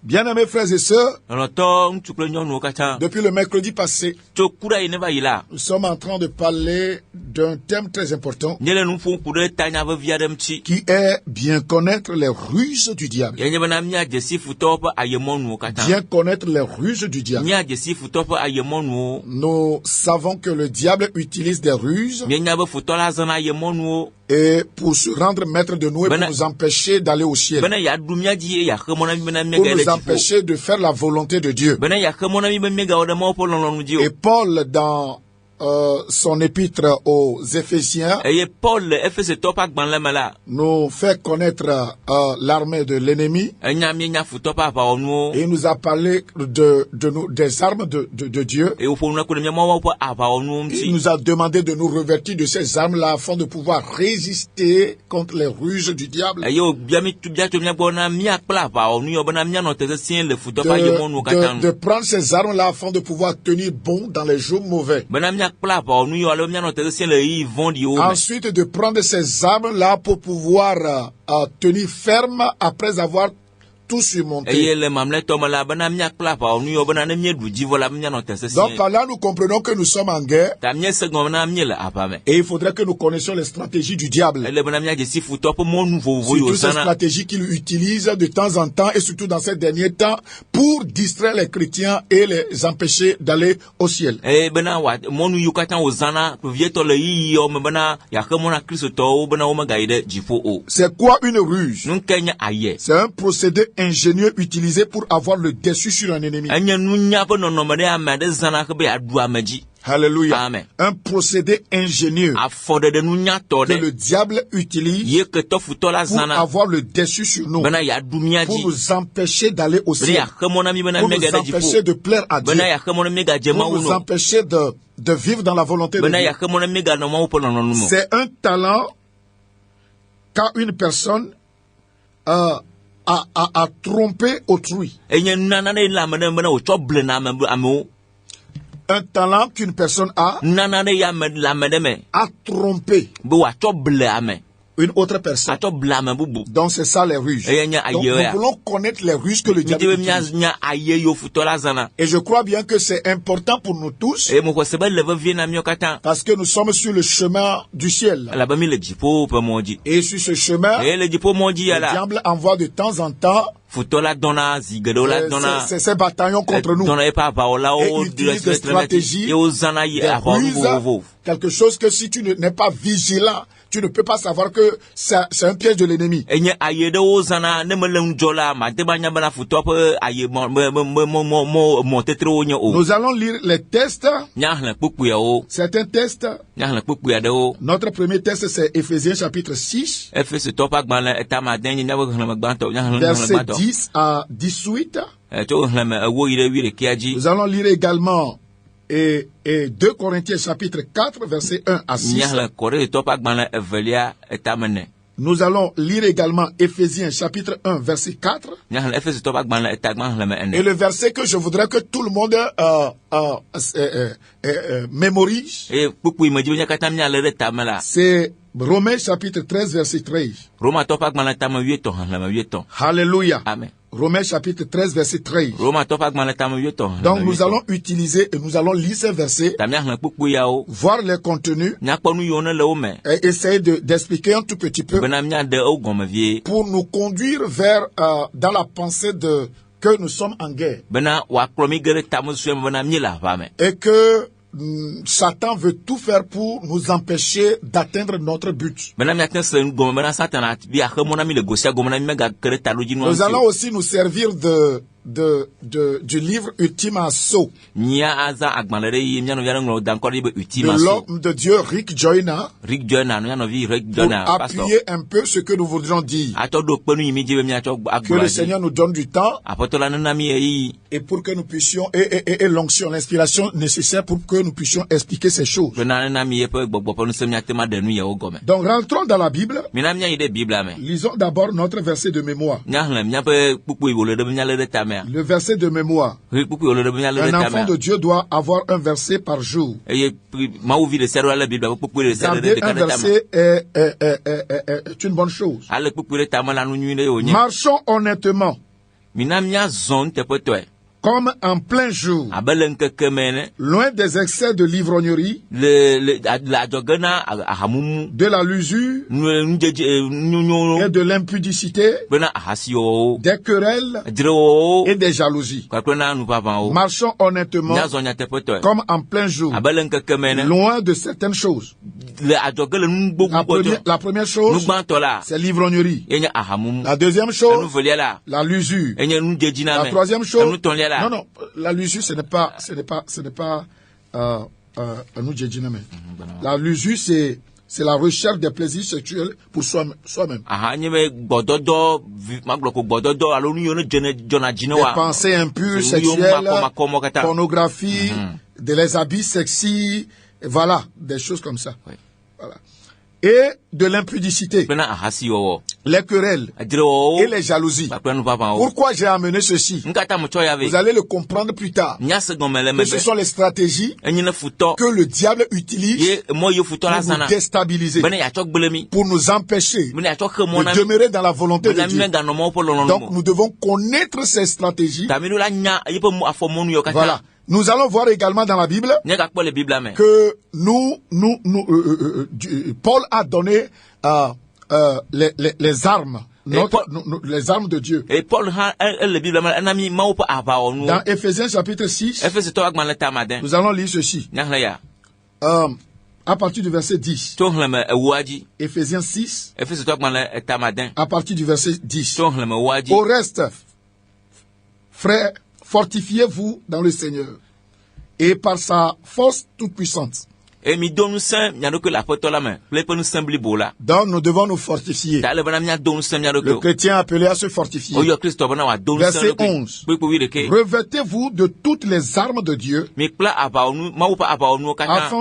Bien-aimés frères et sœurs, depuis depuis le mercredi passé, nous sommes en train de parler d'un thème très important qui est bien connaître les ruses du diable. Bien connaître les ruses du diable. Nous savons que le diable utilise des ruses et pour se rendre maître de nous et pour nous empêcher d'aller au ciel. Pour nous empêcher de faire la volonté de Dieu. Et Paul, dans son épître aux Éphésiens, nous fait connaître l'armée de l'ennemi et il nous a parlé des armes de Dieu. Il nous a demandé de nous revêtir de ces armes-là afin de pouvoir résister contre les ruses du diable. De prendre ces armes-là afin de pouvoir tenir bon dans les jours mauvais. Ensuite, de prendre ces armes-là pour pouvoir tenir ferme après avoir tout surmonté. Donc par là, nous comprenons que nous sommes en guerre et il faudrait que nous connaissions les stratégies du diable. Surtout ces stratégies qu'il utilise de temps en temps et surtout dans ces derniers temps pour distraire les chrétiens et les empêcher d'aller au ciel. C'est quoi une ruse? C'est un procédé ingénieux utilisé pour avoir le dessus sur un ennemi. Alléluia. Amen. Un procédé ingénieux que le diable utilise pour avoir le dessus sur nous, pour nous empêcher d'aller au ciel, pour nous empêcher de plaire à Dieu, pour nous empêcher de vivre dans la volonté de Dieu. C'est un talent qu'a une personne à tromper autrui. Un talent qu'une personne a tromper une autre personne. Donc c'est ça les ruses. Donc nous voulons connaître les ruses que le diable utilise. Et je crois bien que c'est important pour nous tous parce que nous sommes sur le chemin du ciel. Et sur ce chemin, le diable envoie de temps en temps ces bataillons contre nous et utilise des stratégies, des ruses, quelque chose que si tu n'es pas vigilant, tu ne peux pas savoir que c'est un piège de l'ennemi. Nous allons lire les tests. Certains tests. Notre premier test, c'est Éphésiens chapitre 6. Verset 10 à 18. Nous allons lire également et 2 Corinthiens chapitre 4 verset 1 à 6. Nous allons lire également Éphésiens chapitre 1 verset 4. Et le verset que je voudrais que tout le monde mémorise, c'est Romains chapitre 13 verset 13. Alléluia. Amen. Romains chapitre 13 verset 13. Donc nous allons utiliser et nous allons lire ces versets, voir les contenus et essayer d'expliquer un tout petit peu pour nous conduire vers dans la pensée que nous sommes en guerre et que Satan veut tout faire pour nous empêcher d'atteindre notre but. Nous allons aussi nous servir du livre Ultime Assaut de l'homme de Dieu Rick Joyner pour appuyer un peu ce que nous voudrions dire. Que le Seigneur nous donne du temps et pour que nous puissions et l'onction, l'inspiration nécessaire pour que nous puissions expliquer ces choses. Donc rentrons dans la Bible. Lisons d'abord notre verset de mémoire. Le verset de mémoire. Un enfant de Dieu doit avoir un verset par jour. Garder un verset est une bonne chose. Marchons honnêtement Comme en plein jour, loin des excès de l'ivrognerie, de la l'usure et de l'impudicité, des querelles et des jalousies. Marchons honnêtement comme en plein jour, loin de certaines choses. La première chose, c'est l'ivrognerie. La deuxième chose, la l'usure. La troisième chose, non, la l'usure, ce n'est pas la l'usure, c'est la recherche des plaisirs sexuels pour soi-même. Des pensées impures, sexuelles, pornographie, des habits sexy, voilà, des choses comme ça. Voilà. Et de l'impudicité, les querelles et les jalousies. Pourquoi j'ai amené ceci? Vous allez le comprendre plus tard. Que ce sont les stratégies que le diable utilise pour nous déstabiliser, pour nous empêcher de demeurer dans la volonté de Dieu. Donc nous devons connaître ces stratégies. Voilà. Nous allons voir également dans la Bible que Paul a donné les armes, les armes de Dieu. Dans Ephésiens chapitre 6, nous allons lire ceci. À partir du verset 10. Ephésiens 6, à partir du verset 10. Au reste, frères, fortifiez-vous dans le Seigneur et par sa force toute puissante. Donc nous devons nous fortifier. Le chrétien appelé à se fortifier. Verset 11. Revêtez-vous de toutes les armes de Dieu afin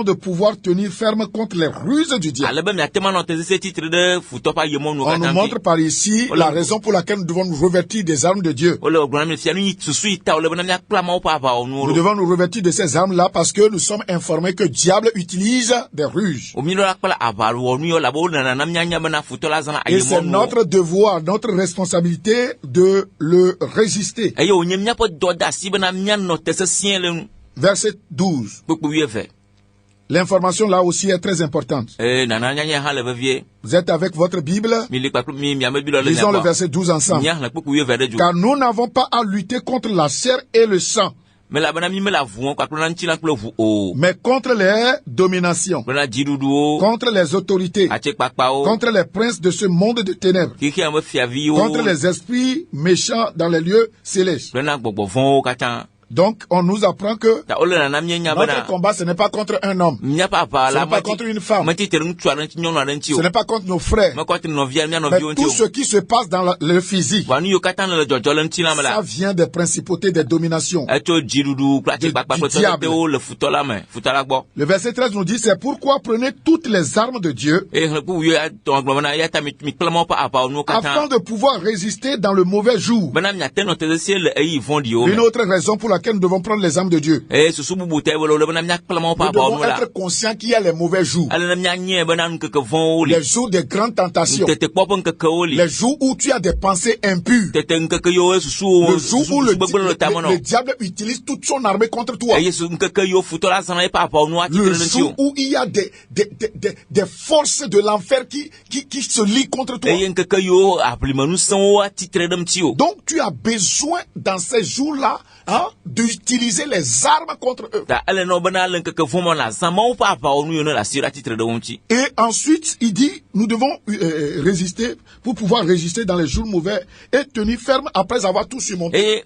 de pouvoir tenir ferme contre les ruses du diable. On nous montre par ici la raison pour laquelle nous devons nous revêtir des armes de Dieu. Nous devons nous revêtir de ces armes-là parce que nous sommes informés que le diable utilise des ruses. Et c'est notre devoir, notre responsabilité de le résister. Verset 12. L'information là aussi est très importante. Vous êtes avec votre Bible? Lisons le verset 12 ensemble. Car nous n'avons pas à lutter contre la chair et le sang, mais contre les dominations, contre les autorités, contre les princes de ce monde de ténèbres, contre les esprits méchants dans les lieux célestes. Donc, on nous apprend que notre combat, ce n'est pas contre un homme, ce n'est pas contre une femme, ce n'est pas contre nos frères, mais tout ce qui se passe dans le physique, ça vient des principautés, des dominations, du diable. Le verset 13 nous dit, c'est pourquoi prenez toutes les armes de Dieu afin de pouvoir résister dans le mauvais jour. Une autre raison pour laquelle nous devons prendre les armes de Dieu. Nous devons être conscients qu'il y a les mauvais jours. Les jours de grandes tentations. Les jours où tu as des pensées impures. Le jour où le diable utilise toute son armée contre toi. Le jour où il y a des forces de l'enfer qui se lient contre toi. Donc tu as besoin dans ces jours-là d'utiliser les armes contre eux. Et ensuite, il dit, nous devons résister pour pouvoir résister dans les jours mauvais et tenir ferme après avoir tout surmonté.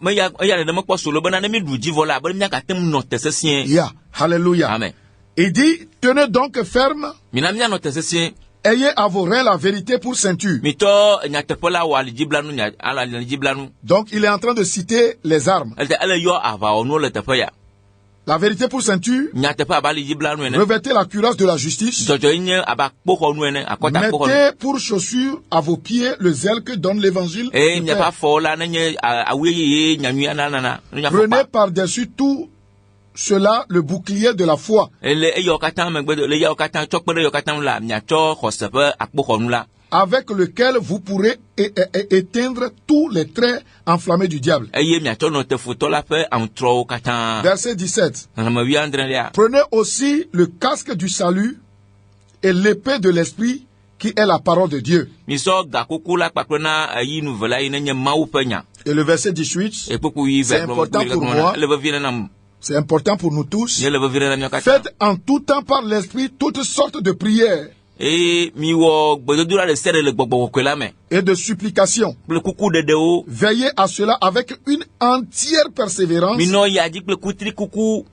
Hallelujah. Amen. Il dit, tenez donc ferme. Ayez à vos reins la vérité pour ceinture. Donc, il est en train de citer les armes. La vérité pour ceinture. Revêtez la cuirasse de la justice. Mettez pour chaussure à vos pieds le zèle que donne l'évangile. Prenez par-dessus tout cela le bouclier de la foi. avec lequel vous pourrez éteindre tous les traits enflammés du diable. Verset 17. Prenez aussi le casque du salut et l'épée de l'esprit qui est la parole de Dieu. Et le verset 18, c'est important pour moi. C'est important pour nous tous. Faites en tout temps par l'esprit toutes sortes de prières et de supplications. Veillez à cela avec une entière persévérance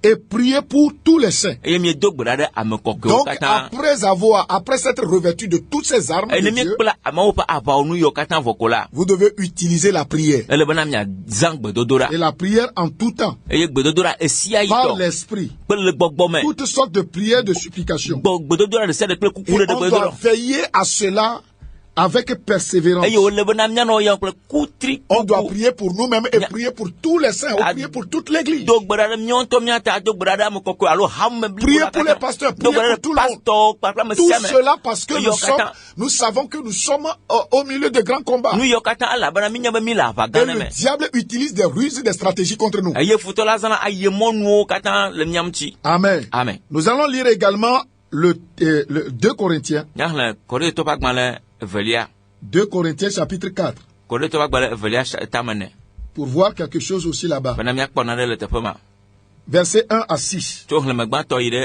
et priez pour tous les saints. Donc, après s'être revêtu de toutes ces armes de Dieu, vous devez utiliser la prière. Et la prière en tout temps. Par l'esprit. Toutes sortes de prières de supplications. Et on doit veiller à cela avec persévérance. On doit prier pour nous-mêmes et prier pour tous les saints, prier pour toute l'église. Prier pour les pasteurs, prier pour tout le monde. Tout cela parce que nous savons que nous sommes au milieu de grands combats. Et le diable utilise des ruses et des stratégies contre nous. Amen. Amen. Nous allons lire également le 2 Corinthiens. 2 Corinthiens chapitre 4. Pour voir quelque chose aussi là-bas. Versets 1 à 6.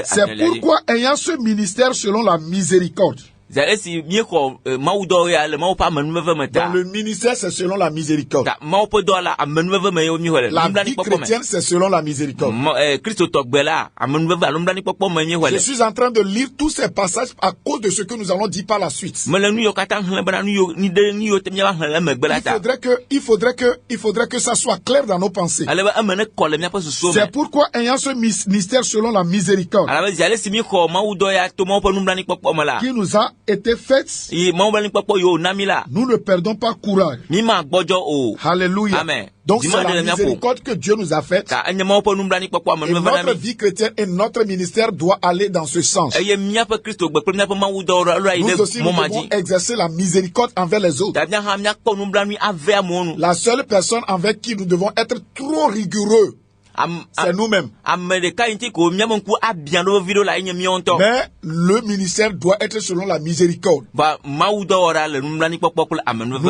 C'est pourquoi ayant ce ministère selon la miséricorde. Dans le ministère, c'est selon la miséricorde. La vie chrétienne, c'est selon la miséricorde. Je suis en train de lire tous ces passages à cause de ce que nous allons dire par la suite. Il faudrait que ça soit clair dans nos pensées. C'est pourquoi ayant ce ministère selon la miséricorde, qui nous a été faite, nous ne perdons pas courage. Alléluia. Amen. Donc c'est la miséricorde que Dieu nous a faite. Et notre vie chrétienne et notre ministère doit aller dans ce sens. Nous aussi nous devons exercer la miséricorde envers les autres. La seule personne envers qui nous devons être trop rigoureux, c'est nous-mêmes. Mais le ministère doit être selon la miséricorde. Nous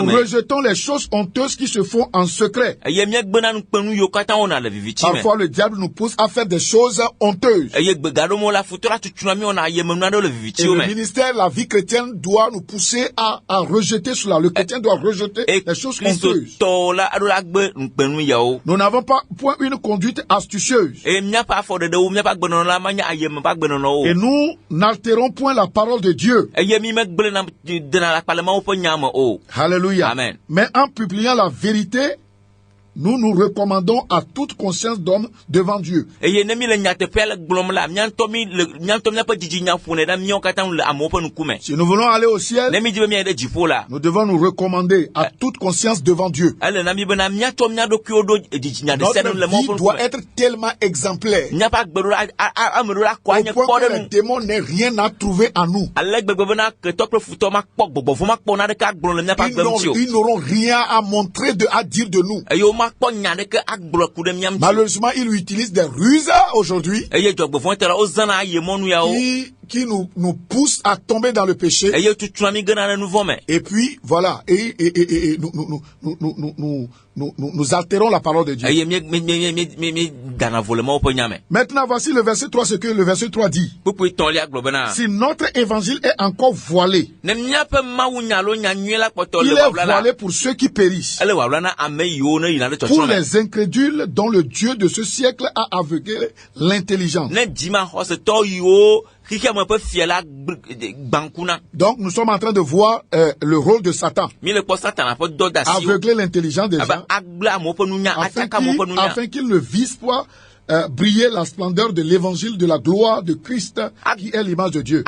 rejetons les choses honteuses qui se font en secret. Parfois le diable nous pousse à faire des choses honteuses. Et le ministère, la vie chrétienne doit nous pousser à rejeter cela. Le chrétien doit rejeter les choses honteuses. Nous n'avons pas point une conduite astucieuse. Et nous n'altérons point la parole de Dieu. Alléluia. Amen. Mais en publiant la vérité, nous nous recommandons à toute conscience d'homme devant Dieu. Si nous voulons aller au ciel, nous devons nous recommander à toute conscience devant Dieu. Notre vie doit être tellement exemplaire au point que les démons n'aient rien à trouver en nous. Ils n'auront rien à montrer, à dire de nous. Malheureusement, ils utilisent des ruses aujourd'hui qui nous poussent à tomber dans le péché. Et puis, voilà. Et nous altérons la parole de Dieu. Maintenant, voici le verset 3, ce que le verset 3 dit. Si notre évangile est encore voilé, il est voilé pour ceux qui périssent, pour les incrédules dont le Dieu de ce siècle a aveuglé l'intelligence. Donc nous sommes en train de voir le rôle de Satan. Aveugler l'intelligence des gens afin qu'ils ne visent pas briller la splendeur de l'évangile de la gloire de Christ qui est l'image de Dieu.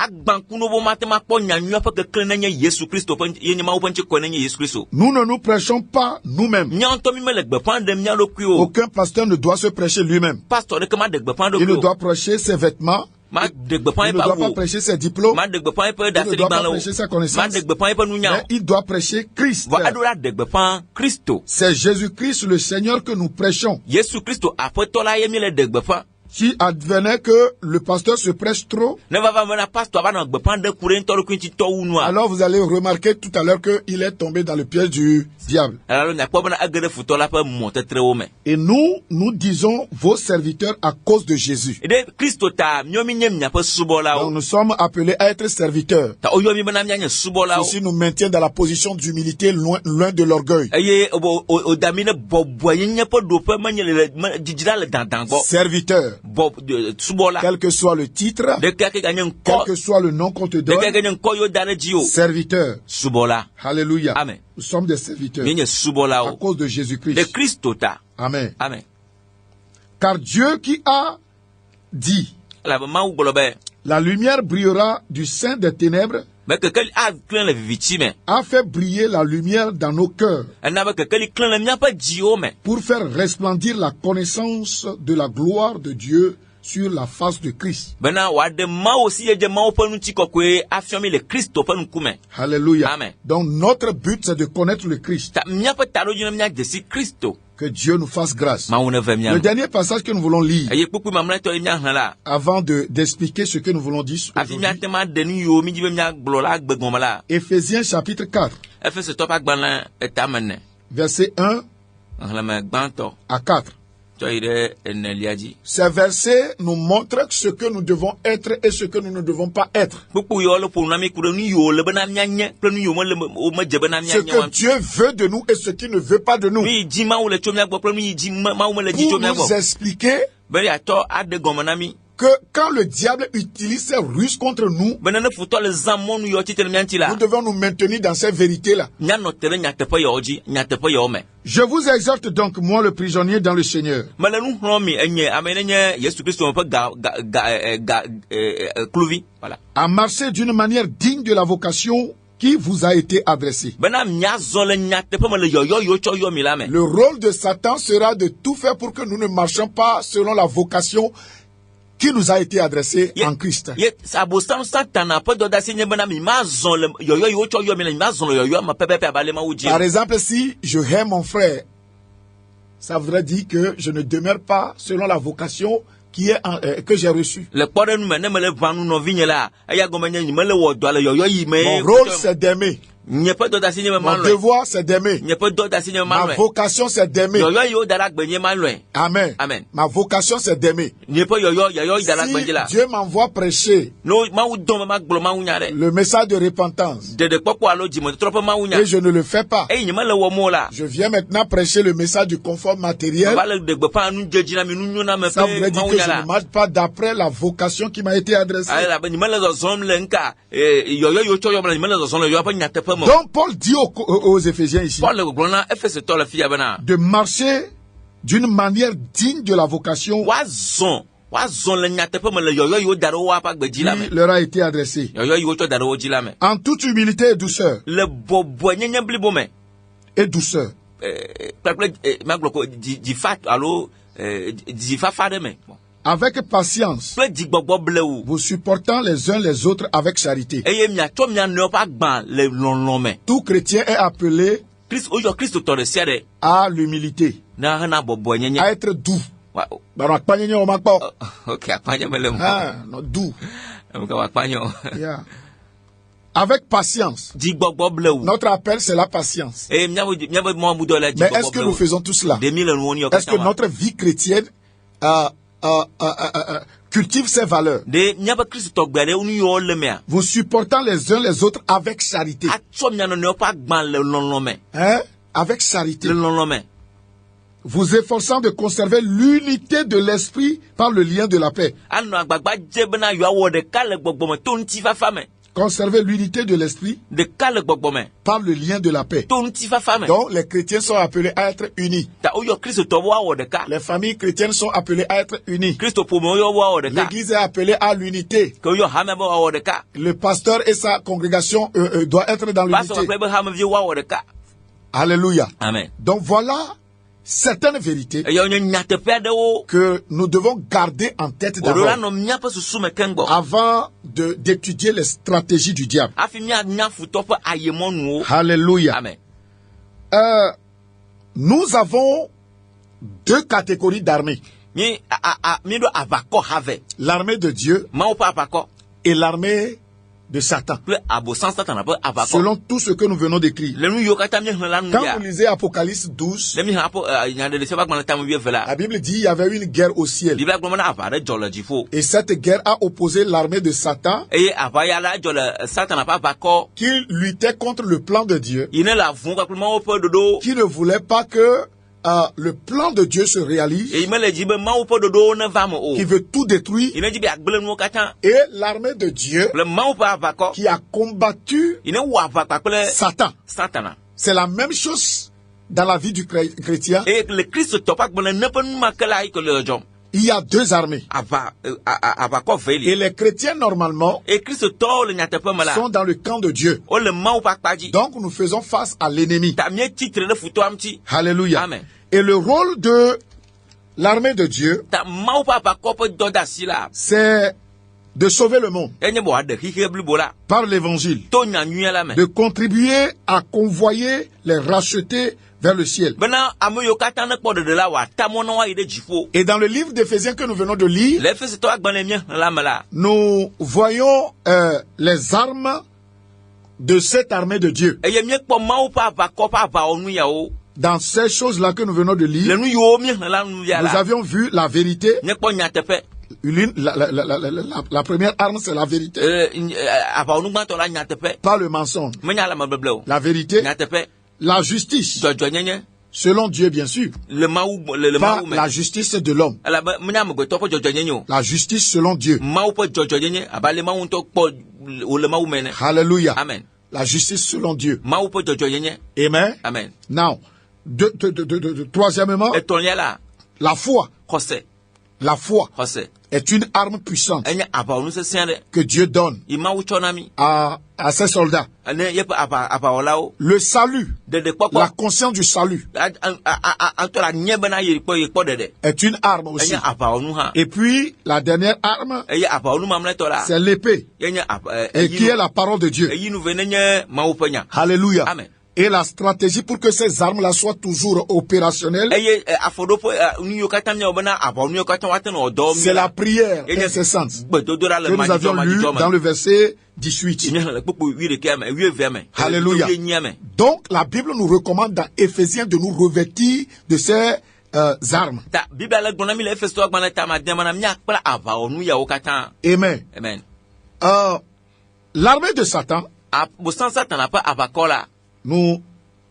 Nous ne nous prêchons pas nous-mêmes. Aucun pasteur ne doit se prêcher lui-même. Il ne doit prêcher ses vêtements. Il ne doit pas prêcher ses diplômes. Il ne doit pas prêcher sa connaissance. Mais il doit prêcher Christ. C'est Jésus-Christ le Seigneur que nous prêchons. Si advenait que le pasteur se prêche trop, alors vous allez remarquer tout à l'heure qu'il est tombé dans le piège du diable. Et nous disons vos serviteurs à cause de Jésus. Donc nous sommes appelés à être serviteurs. Ceci nous maintient dans la position d'humilité, loin de l'orgueil. Serviteurs. Quel que soit le titre, quel que soit le nom qu'on te donne, serviteur. Alléluia. Amen. Nous sommes des serviteurs à cause de Jésus-Christ. Amen. Amen. Car Dieu qui a dit, la lumière brillera du sein des ténèbres, a fait briller la lumière dans nos cœurs pour faire resplendir la connaissance de la gloire de Dieu sur la face de Christ. Alléluia. Amen. Donc notre but c'est de connaître le Christ. Que Dieu nous fasse grâce. Le dernier passage que nous voulons lire, avant d'expliquer ce que nous voulons dire aujourd'hui, Éphésiens chapitre 4, verset 1 à 4. Ces versets nous montrent ce que nous devons être et ce que nous ne devons pas être. Ce que Dieu veut de nous et ce qu'il ne veut pas de nous. Pour nous expliquer que quand le diable utilise ses ruses contre nous, nous devons nous maintenir dans ces vérités-là. Je vous exhorte donc, moi le prisonnier dans le Seigneur, à marcher d'une manière digne de la vocation qui vous a été adressée. Le rôle de Satan sera de tout faire pour que nous ne marchions pas selon la vocation qui nous a été adressé en Christ. Par exemple, si je hais mon frère, ça voudrait dire que je ne demeure pas selon la vocation qui est que j'ai reçue. Mon rôle, c'est d'aimer. Mon devoir, c'est d'aimer. Ma vocation, c'est d'aimer. Amen. Amen. Ma vocation, c'est d'aimer. Si Dieu m'envoie prêcher le message de repentance et je ne le fais pas, je viens maintenant prêcher le message du confort matériel, ça voudrait dire que je ne marche pas d'après la vocation qui m'a été adressée. Donc Paul dit aux Éphésiens ici de marcher d'une manière digne de la vocation qui leur a été adressée, en toute humilité et douceur. Et douceur. Avec patience, vous supportant les uns les autres avec charité. Tout chrétien est appelé à l'humilité, à être doux. Doux. Yeah. Avec patience. Notre appel, c'est la patience. Mais est-ce que nous faisons tout cela? Est-ce que notre vie chrétienne cultive ses valeurs? Vous supportant les uns les autres avec charité. Avec charité. Vous efforçant de conserver l'unité de l'esprit par le lien de la paix. Conserver l'unité de l'esprit par le lien de la paix. Donc les chrétiens sont appelés à être unis. Les familles chrétiennes sont appelées à être unies. L'église est appelée à l'unité. Le pasteur et sa congrégation doivent être dans l'unité. Alléluia. Amen. Donc voilà certaines vérités que nous devons garder en tête d'abord avant d'étudier les stratégies du diable. Alléluia. Amen. Nous avons deux catégories d'armées. L'armée de Dieu et l'armée de Satan. Selon tout ce que nous venons d'écrire. Quand vous lisez Apocalypse 12, la Bible dit qu'il y avait une guerre au ciel. Et cette guerre a opposé l'armée de Satan qui luttait contre le plan de Dieu, qui ne voulait pas que le plan de Dieu se réalise, qui veut tout détruire, et l'armée de Dieu qui a combattu Satan. C'est la même chose dans la vie du chrétien. Il y a deux armées. Et les chrétiens, normalement, sont dans le camp de Dieu. Donc, nous faisons face à l'ennemi. Alléluia. Amen. Et le rôle de l'armée de Dieu, c'est de sauver le monde par l'évangile, de contribuer à convoyer les rachetés vers le ciel. Et dans le livre d'Éphésiens que nous venons de lire, nous voyons les armes de cette armée de Dieu. Dans ces choses-là que nous venons de lire, nous avions vu la vérité. La première arme, c'est la vérité. Pas le mensonge. La vérité. La justice. Selon Dieu, bien sûr. Pas la justice de l'homme. La justice selon Dieu. Alléluia. Amen. La justice selon Dieu. Amen. Amen. Now, troisièmement, la foi. La foi est une arme puissante que Dieu donne à ses soldats. Le salut, la conscience du salut est une arme aussi. Et puis, la dernière arme, c'est l'épée, et qui est la parole de Dieu. Alléluia. Amen. Et la stratégie pour que ces armes-là soient toujours opérationnelles, c'est la prière incessante que nous avions lu dans le verset 18. Alléluia. Donc, la Bible nous recommande dans Éphésiens de nous revêtir de ces armes. Amen. Amen. L'armée de Satan nous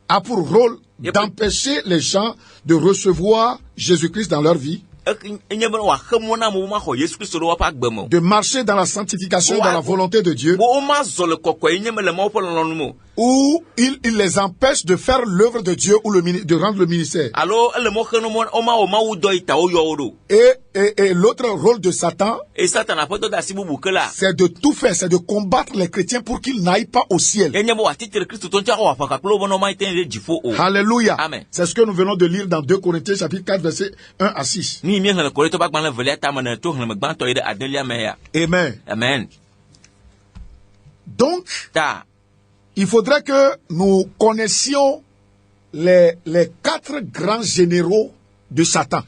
a pour rôle d'empêcher les gens de recevoir Jésus-Christ dans leur vie, de marcher dans la sanctification et dans la volonté de Dieu, ou il les empêche de faire l'œuvre de Dieu ou de rendre le ministère. Et l'autre rôle de Satan, c'est de tout faire, c'est de combattre les chrétiens pour qu'ils n'aillent pas au ciel. Alléluia. Amen. C'est ce que nous venons de lire dans 2 Corinthiens chapitre 4 verset 1 à 6. Amen. Amen. Donc, il faudrait que nous connaissions les 4 grands généraux de Satan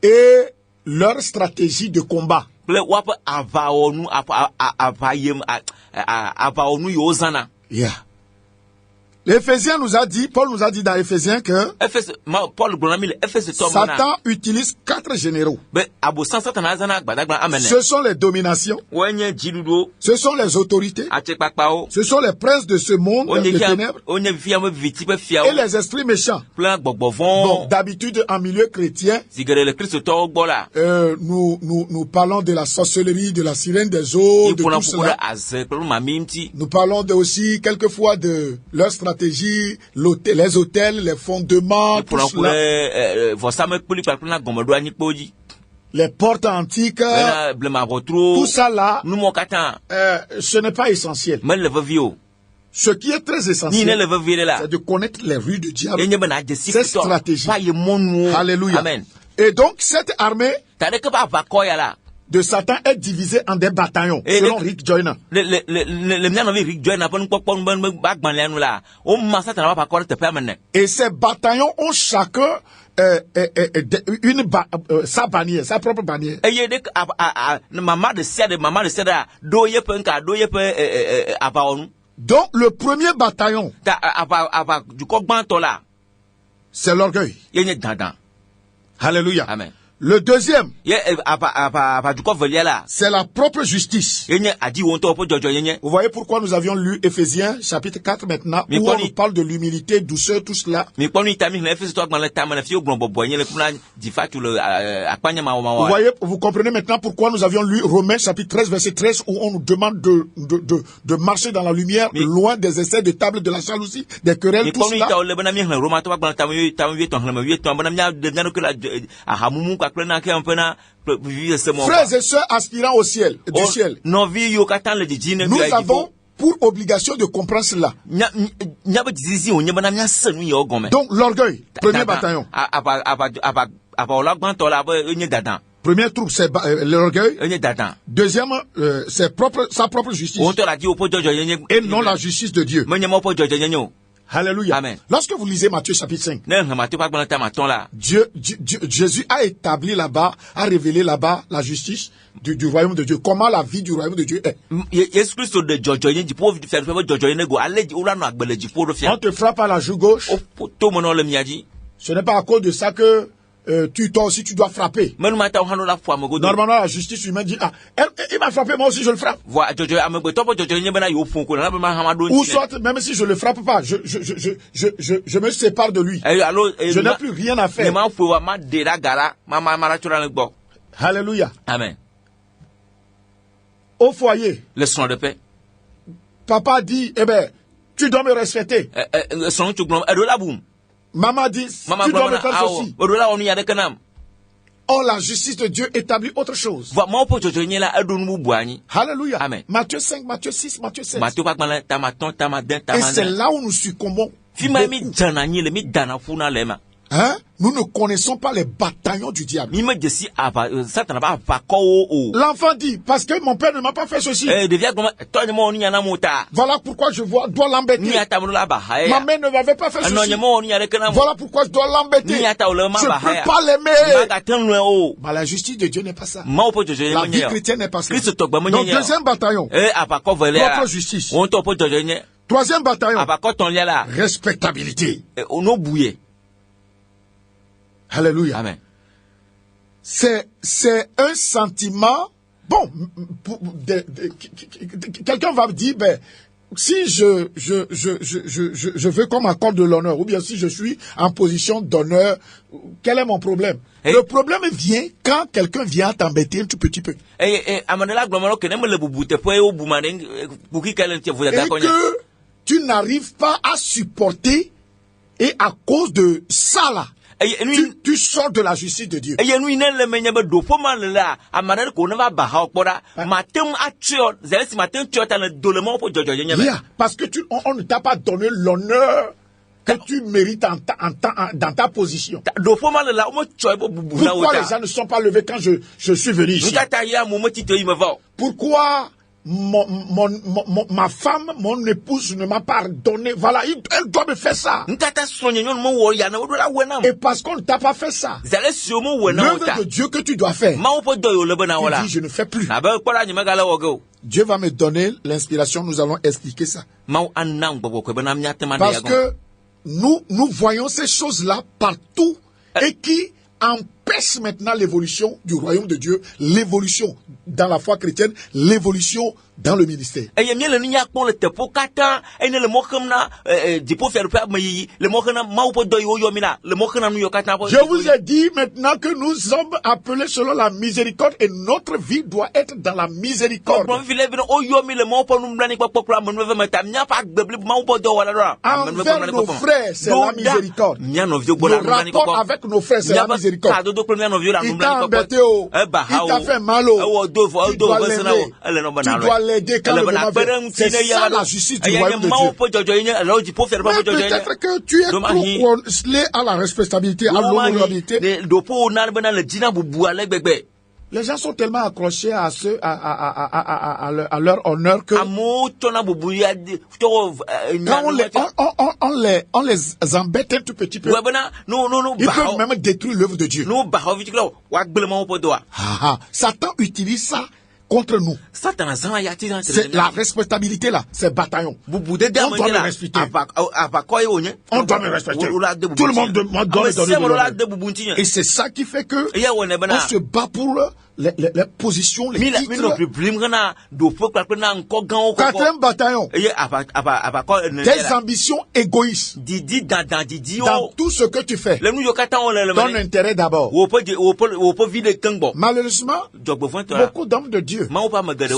et leur stratégie de combat. Yeah. L'Éphésiens nous a dit, Paul nous a dit dans Éphésiens que Satan utilise 4 généraux. Ce sont les dominations, ce sont les autorités, ce sont les princes de ce monde, les ténèbres, et les esprits méchants. Bon, d'habitude, en milieu chrétien, nous parlons de la sorcellerie, de la sirène des eaux, de tout cela. Nous parlons aussi quelquefois de leur stratégie, les hôtels, les fondements, tout cela. Les portes antiques, tout ça là, ce n'est pas essentiel. Ce qui est très essentiel, c'est de connaître les rues du diable, ses stratégies. Alléluia. Amen. Et donc, cette armée de Satan est divisée en des bataillons, selon Rick Joyner. Et ces bataillons ont chacun sa bannière, sa propre bannière. Donc, le premier bataillon, c'est l'orgueil. Alléluia. Amen. Le deuxième, c'est la propre justice. Vous voyez pourquoi nous avions lu Éphésiens chapitre 4 maintenant, où on nous parle de l'humilité, douceur, tout cela. Vous voyez, vous comprenez maintenant pourquoi nous avions lu Romains chapitre 13 verset 13, où on nous demande de marcher dans la lumière, loin des essais de table, de la jalousie, des querelles, tout cela. Frères et sœurs aspirant au ciel, du ciel, nous avons pour obligation de comprendre cela. Donc l'orgueil, premier bataillon. Première troupe, c'est l'orgueil. Deuxième, c'est sa propre justice. Et non la justice de Dieu. Alléluia. Amen. Lorsque vous lisez Matthieu chapitre 5, Jésus a établi là-bas, a révélé là-bas la justice du royaume de Dieu. Comment la vie du royaume de Dieu est. On te frappe à la joue gauche. Ce n'est pas à cause de ça que toi aussi tu dois frapper. Normalement la justice humaine dit il m'a frappé, moi aussi je le frappe. Ou soit même si je le frappe pas, je me sépare de lui. Je n'ai plus rien à faire. Alléluia. Amen. Au foyer, leçon de paix. Papa dit tu dois me respecter. Maman dit, tu dois me faire ceci. Or, la justice de Dieu établit autre chose. Alléluia. Amen. Matthieu 5, Matthieu 6, Matthieu 7. Et c'est là où nous succombons. Hein? Nous ne connaissons pas les bataillons du diable. L'enfant dit, parce que mon père ne m'a pas fait ceci. Voilà pourquoi je dois l'embêter. Ma mère ne m'avait pas fait ceci. Voilà pourquoi je dois l'embêter. Je ne peux pas l'aimer. Mais la justice de Dieu n'est pas ça. La vie chrétienne n'est pas ça. Donc, deuxième bataillon, propre justice. Troisième bataillon, respectabilité. Alléluia. Amen. C'est un sentiment. Bon, quelqu'un va me dire, si je veux qu'on m'accorde de l'honneur, ou bien si je suis en position d'honneur, quel est mon problème? Le problème vient quand quelqu'un vient t'embêter un tout petit peu. Et que tu n'arrives pas à supporter, et à cause de ça là, tu sors de la justice de Dieu. Yeah, parce que on ne t'a pas donné l'honneur que tu mérites dans ta position. Pourquoi les gens ne sont pas levés quand je suis venu ici? Pourquoi ma femme, mon épouse ne m'a pas donné, voilà, elle doit me faire ça. Et parce qu'on ne t'a pas fait ça, l'œuvre de Dieu que tu dois faire, il dit, je ne fais plus. Dieu va me donner l'inspiration, nous allons expliquer ça. Parce que nous voyons ces choses-là partout et qui empêche maintenant l'évolution du royaume de Dieu, l'évolution dans la foi chrétienne, l'évolution dans le ministère. Je vous ai dit maintenant que nous sommes appelés selon la miséricorde et notre vie doit être dans la miséricorde. Envers nos frères, c'est la miséricorde. Le rapport avec nos frères, c'est la miséricorde. Il t'a embêté, il t'a fait mal, tu dois l'aimer. l'aider quand le moment vient. C'est ça la justice du royaume de Dieu. Mais peut-être que tu es trop collé à la responsabilité, à l'honorabilité. Les gens sont tellement accrochés à leur honneur que quand on les embête un tout petit peu, ils peuvent même détruire l'œuvre de Dieu. Satan utilise ça contre nous. C'est la responsabilité là, c'est bataillon. On doit me respecter. On doit me respecter. Tout le monde doit me donner. Et c'est ça qui fait que on se bat pour les positions, les titres. Quatrième bataillon. Des ambitions égoïstes. Dans tout ce que tu fais. Ton intérêt d'abord. Malheureusement, beaucoup d'hommes de Dieu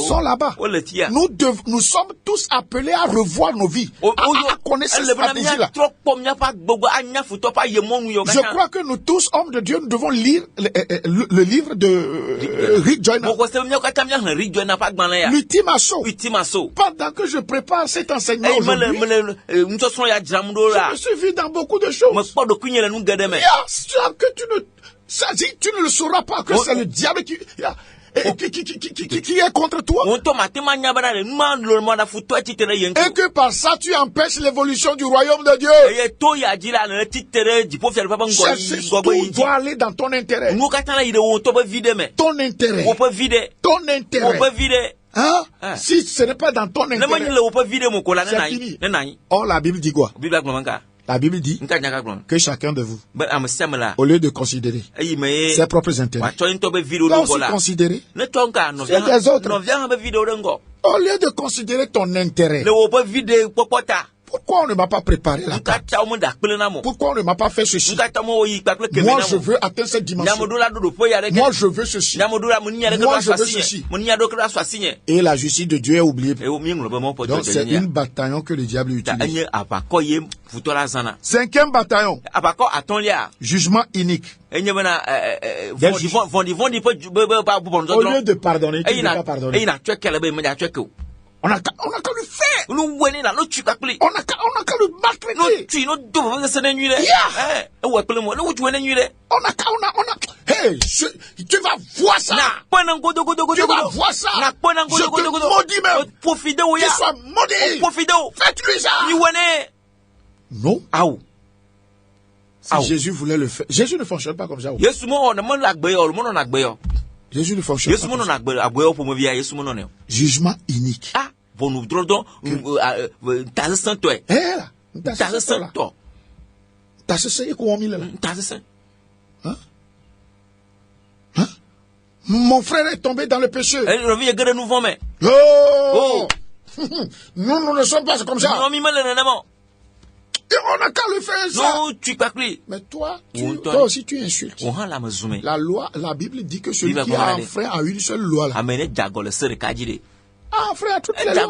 sont là-bas. Nous sommes tous appelés à revoir nos vies, à connaître cette stratégie-là. Je crois que nous tous, hommes de Dieu, nous devons lire le livre de Rick Joyner. L'ultime assaut. Pendant que je prépare cet enseignement aujourd'hui, je me suis vu dans beaucoup de choses. Tu ne le sauras pas que c'est le diable qui est contre toi. Et que par ça tu empêches l'évolution du royaume de Dieu. Tout doit aller dans ton intérêt. Ton intérêt. Hein? Si ce n'est pas dans ton intérêt, c'est fini. Or la Bible dit quoi? La Bible dit que chacun de vous, au lieu de considérer ses propres intérêts, doit aussi considérer ceux des autres. Au lieu de considérer ton intérêt, pourquoi on ne m'a pas préparé la carte? Pourquoi on ne m'a pas fait ceci? Moi, je veux atteindre cette dimension. Moi, je veux ceci. Moi, je veux ceci. Et la justice de Dieu est oubliée. Donc, c'est une bataillon que le diable utilise. Cinquième bataillon. Jugement inique. Au lieu de pardonner, tu ne peux pas pardonner. On a qu'à le faire. On a qu'à le maltraiter. Hey, tu vas voir ça. Tu vas voir ça. Je te maudis même. Qu'il soit maudit. Faites-lui ça. Non. Si Jésus voulait le faire. Jésus ne fonctionne pas comme ça. Jésus ne fonctionne pas comme ça. Jugement inique. Mon frère est tombé dans le péché. Oh! Nous ne sommes pas comme ça. Et on n'a qu'à le faire ça. Mais toi aussi tu insultes. La Bible dit que celui qui a un frère a une seule loi là. Ah frère, toutes les lois.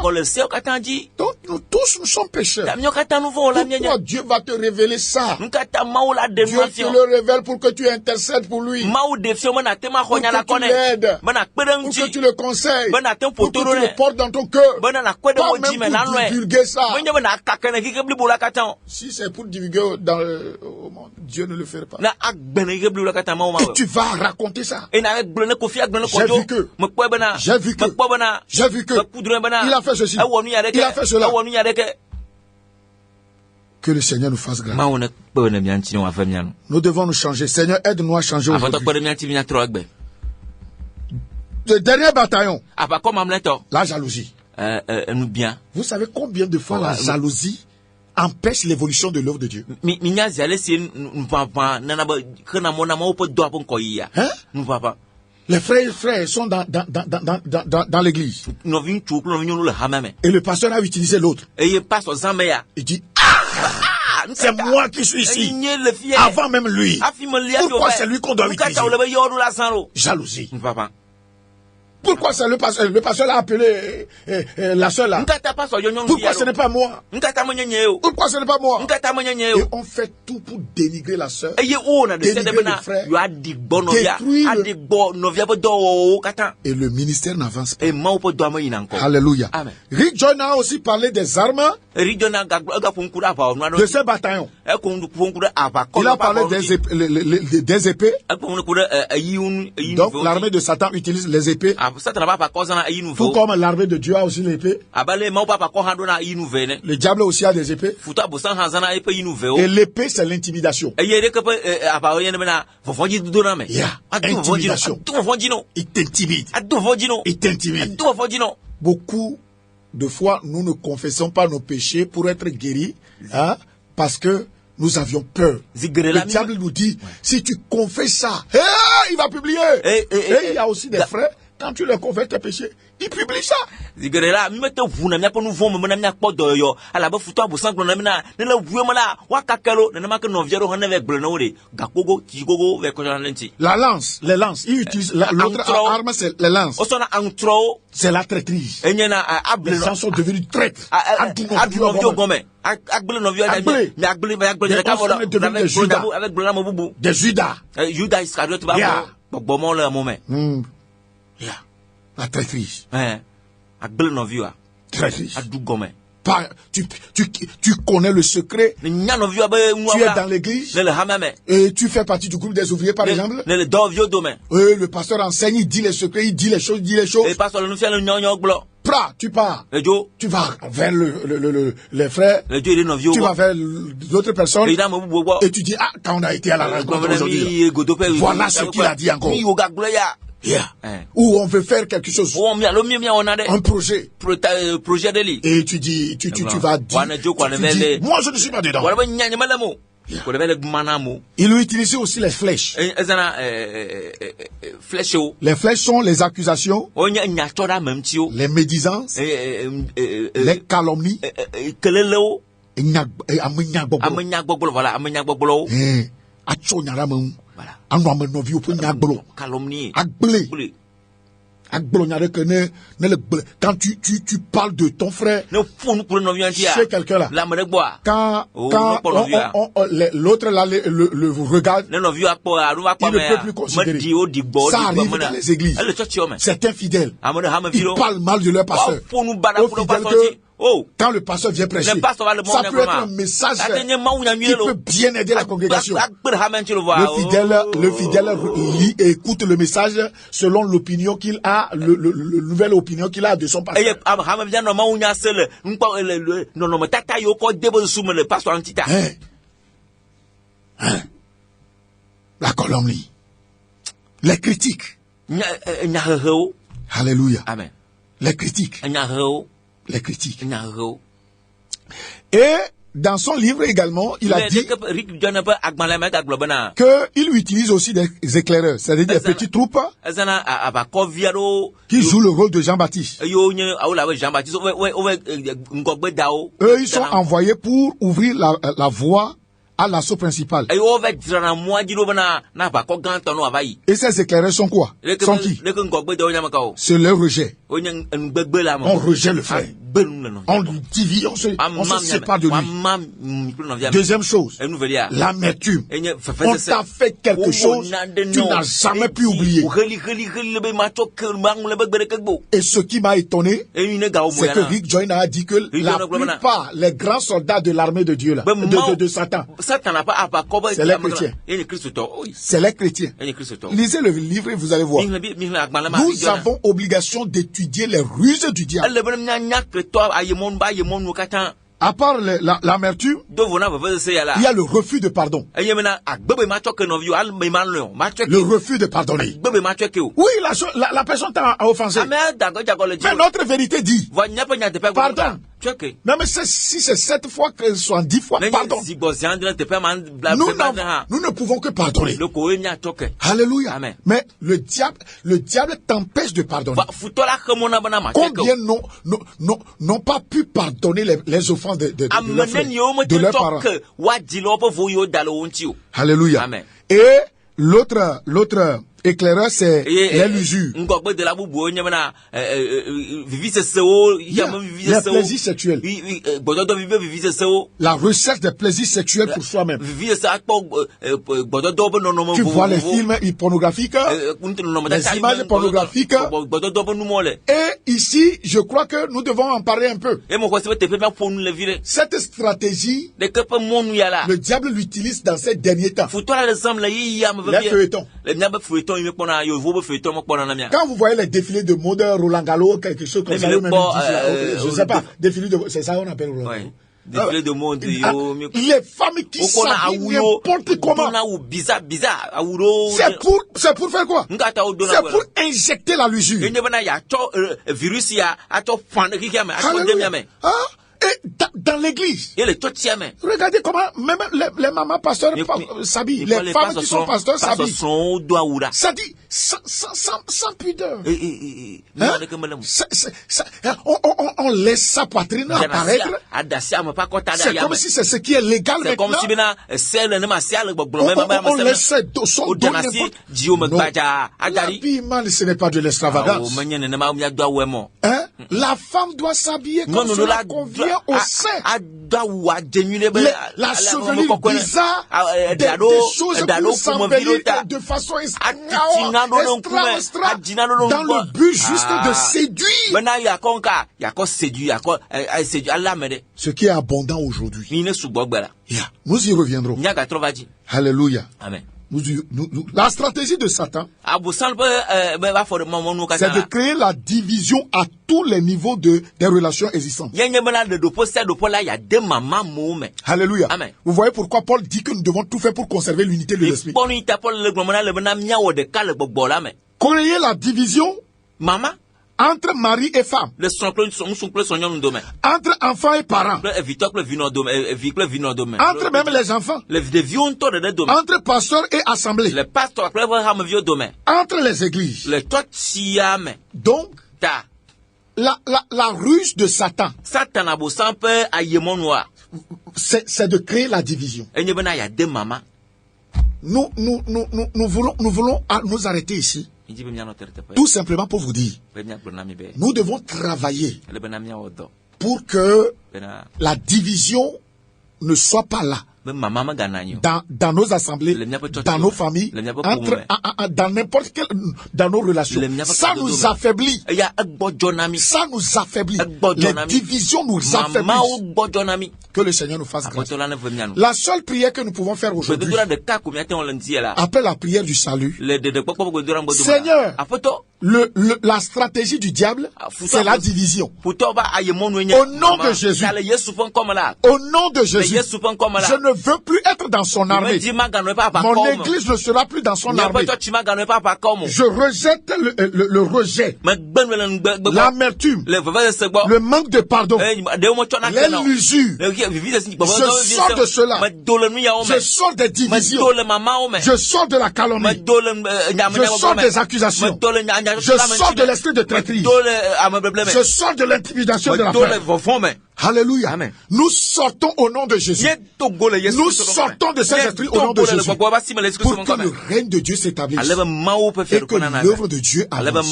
Donc nous tous nous sommes pécheurs. Pourquoi Dieu va te révéler ça? Dieu te le révèle pour que tu intercèdes pour lui. Pour que tu l'aides. Pour que tu le conseilles. Pour que tu le portes dans ton cœur. Pas même pour divulguer ça. Si c'est pour divulguer dans le monde, Dieu ne le ferait pas. Et tu vas raconter ça. J'ai vu que il a fait ceci, il a fait cela. Que le Seigneur nous fasse grâce. Nous devons nous changer. Seigneur, aide-nous à changer aujourd'hui. Le dernier bataillon, la jalousie. Vous savez combien de fois la jalousie empêche l'évolution de l'œuvre de Dieu? Hein? Les frères sont dans l'église. Et le pasteur a utilisé l'autre. Il dit, c'est moi qui suis ici. Avant même lui. Pourquoi c'est lui qu'on doit utiliser? Jalousie. Pourquoi c'est le pasteur l'a appelé la sœur là? Pourquoi ce n'est pas moi? Pourquoi ce n'est pas moi? Et on fait tout pour dénigrer la sœur, dénigrer le frère, détruire et le ministère n'avance pas. Alléluia. Rick John a aussi parlé des armes de ces bataillons. Il a parlé des épées. Donc l'armée de Satan utilise les épées. Tout comme l'armée de Dieu a aussi l'épée. Le diable aussi a des épées. Et l'épée c'est l'intimidation. Intimidation. Il t'intimide. Il t'intimide. Beaucoup de fois, nous ne confessons pas nos péchés pour être guéris, hein, parce que nous avions peur. Le diable nous dit, si tu confesses ça, il va publier. Et il y a aussi des frères, quand tu leur confesses tes péchés, ils publient ça. La lance, les lances, ils utilisent l'autre arme, c'est les lances. C'est la traîtrise. Les gens sont devenus traîtres. Des Judas. La traîtrise. Traîtrise. Tu connais le secret. Tu es dans l'église et tu fais partie du groupe des ouvriers par exemple. Le pasteur enseigne, il dit les secrets, il dit les choses. Tu pars. Tu vas vers les frères. Tu vas vers d'autres personnes. Et tu dis, quand on a été à la rencontre aujourd'hui, voilà ce qu'il a dit encore. Où on veut faire quelque chose. Un projet. Et tu dis, tu vas dire, moi je ne suis pas dedans. Il utilisait aussi les flèches. Les flèches sont les accusations, les médisances, les calomnies, quand tu parles de ton frère chez quelqu'un là, quand l'autre là le regarde, il ne peut plus considérer. Ça arrive dans les églises. Certains fidèles, ils parlent mal de leur pasteur. Quand le pasteur vient prêcher, ça peut être un message qui peut bien aider la congrégation. Le fidèle lit et écoute le message selon l'opinion qu'il a, la nouvelle opinion qu'il a de son pasteur. La calomnie, les critiques. Alléluia. Amen. Les critiques. Les critiques. Et dans son livre également, il a dit qu'il utilise aussi des éclaireurs, c'est-à-dire des petites troupes qui jouent le rôle de Jean-Baptiste. Eux, ils sont envoyés pour ouvrir la voie à l'assaut principal. Et ces éclaireurs sont quoi? Sont qui? C'est le rejet. On rejette le frère. On lui divise, on se sépare de lui. Deuxième chose, l'amertume. On t'a fait quelque chose, tu n'as jamais pu oublier. Et ce qui m'a étonné, c'est que Rick Joyner a dit que la plupart, les grands soldats de l'armée de Dieu, là, de Satan, c'est les chrétiens. C'est les chrétiens. Lisez le livre et vous allez voir. Nous avons obligation d'étudier les ruses du diable. À part l'amertume, il y a le refus de pardon. Le refus de pardonner. Oui, la personne t'a offensé. Mais notre vérité dit, pardon. Non, mais si c'est 7 fois, que ce soit 10 fois, pardon. Nous ne pouvons que pardonner. Alléluia. Amen. Mais le diable t'empêche de pardonner. Combien n'ont pas pu pardonner les offenses de leurs parents. Alléluia. Amen. Et l'autre Éclaireur, c'est l'usure. Les plaisirs sexuels. La recherche des plaisirs sexuels pour soi-même. Tu vois les films pornographiques, les images pornographiques. Et ici, je crois que nous devons en parler un peu. Cette stratégie, le diable l'utilise dans ces derniers temps. Les feuilletons. Quand vous voyez les défilés de mode Roland Gallo, quelque chose comme ça, je ne sais pas, défilé de, c'est ça qu'on appelle Roland Gallo. Défilé de monde, les femmes qui s'habillent n'importe comment. C'est pour faire quoi? C'est pour injecter la l'usure. Et dans l'église, regardez comment même les mamans pasteurs s'habillent, les femmes qui sont pasteurs s'habillent. Ça dit sans pudeur. On laisse sa poitrine apparaître. C'est comme si c'est ce qui est légal maintenant. On laisse son dos n'importe. L'habillement, ce n'est pas de l'extravagance. La femme doit s'habiller comme cela convient au sein. La chevelure bizarre, des choses pour s'embellir de façon extra, dans le but juste de séduire. Ce qui est abondant aujourd'hui. Nous y reviendrons. Alléluia. Amen. La stratégie de Satan, c'est de créer la division à tous les niveaux des relations existantes. Alléluia. Amen. Vous voyez pourquoi Paul dit que nous devons tout faire pour conserver l'unité de l'esprit. Créer la division entre mari et femme, entre enfants et parents, entre même les enfants, entre pasteurs et assemblées, entre les églises. Donc, la ruse de Satan, c'est de créer la division. Nous voulons nous arrêter ici. Tout simplement pour vous dire, nous devons travailler pour que la division ne soit pas là. Dans nos assemblées, dans nos familles, dans n'importe quelle, dans nos relations. Ça nous affaiblit. Ça nous affaiblit. Les divisions nous affaiblissent. Que le Seigneur nous fasse grâce. La seule prière que nous pouvons faire aujourd'hui, après la prière du salut, Seigneur, la stratégie du diable, c'est la division. Au nom de Jésus, au nom de Jésus, je ne veux plus être dans son armée. Mon église ne sera plus dans son armée. Je rejette le rejet, l'amertume, le manque de pardon, l'usure. Je sors de cela. Je sors des divisions. Je sors de la calomnie. Je sors des accusations. Je sors de l'esprit de traîtrise. Je sors de l'intimidation de la peur. Alléluia. Amen. Nous sortons au nom de Jésus. Nous sortons de cet esprit au nom de Jésus. Pour que le règne de Dieu s'établisse. Et que l'œuvre de Dieu avance.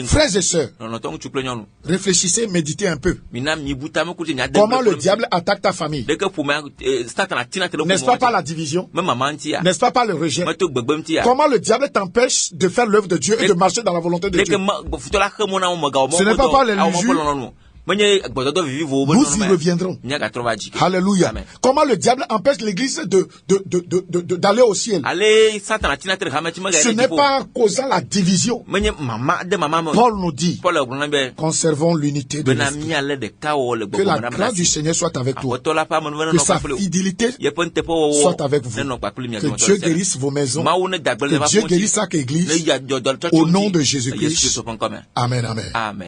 Frères et sœurs, réfléchissez, méditez un peu. Comment le diable attaque ta famille? N'est-ce pas par la division? N'est-ce pas par le rejet? Comment le diable t'empêche de faire l'œuvre de Dieu et de marcher dans la volonté de Dieu? Ce n'est pas par les l'usure. Nous y reviendrons. Alléluia. Amen. Comment le diable empêche l'église d'aller au ciel? Ce n'est pas en causant la division. Paul nous dit, conservons l'unité de l'esprit. Que la grâce du Seigneur soit avec toi. Que sa fidélité soit avec vous. Que Dieu guérisse vos maisons. Que Dieu guérisse chaque église. Au nom de Jésus-Christ. Amen, amen.